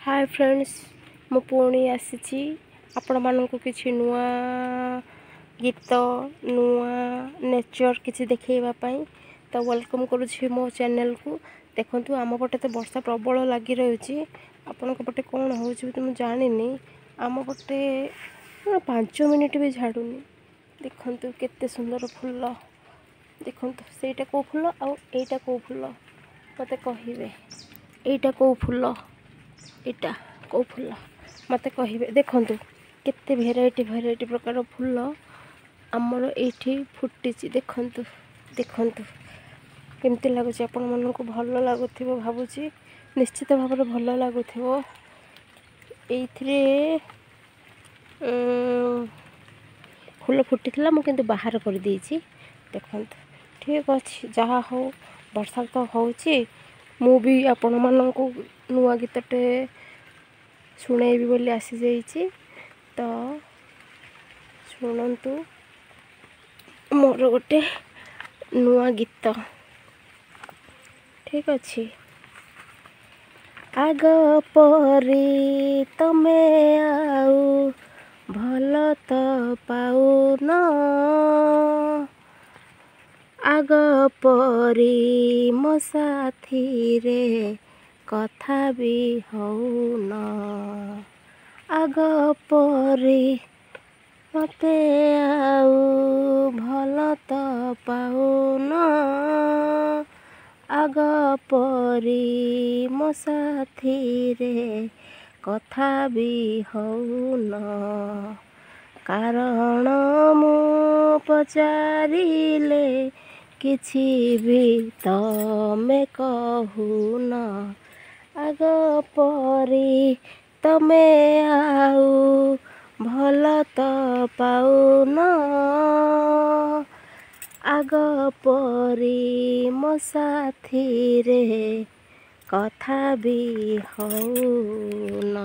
Hi friends मु पुणी आसी आपण मानक किसी नुआ गीत नुआ नेचर किसी देखैवाई तो वेलकम करुँची मो चैनल को। देखु आम पटे तो वर्षा प्रबल लगी रही आपण पटे कौन हो तो जानी आम पटे 5 मिनिट भी झाड़ूनी। देखु केते सुंदर फूल देखु सेटा को फूल आईटा को फूल मत कहे एटा को फूल इटा को फूल मत कहे। देखु केते भेराइटी प्रकार फूल आमर ये फुटी। देखु देखु केमती लगुच आपण मन को भल लगुथ भावुची निश्चित भाव में भल लगुथ। ये फूल फुटी थी मुझे बाहर कर देछि। देखु ठीक अच्छे जहाँ हो वर्षा तो हो मु भी आपण मन को नुआ गीतटे शुणेबी बोली आसी जाइए तो शुणु मोर गोटे नुआ गीत ठीक अच्छे। आग परी तमे आउ भल तो पाउन आग परी मो साथी रे कथा भी होउन आग परी मते आउ भल तो पाउन आग परी मो साथी रे कथा भी होउन कारण मु पचारिले किछि भी तमे कहून आग परी तमे आउ भल तो पाउन आग परी मो साथी रे कथा भी होउन।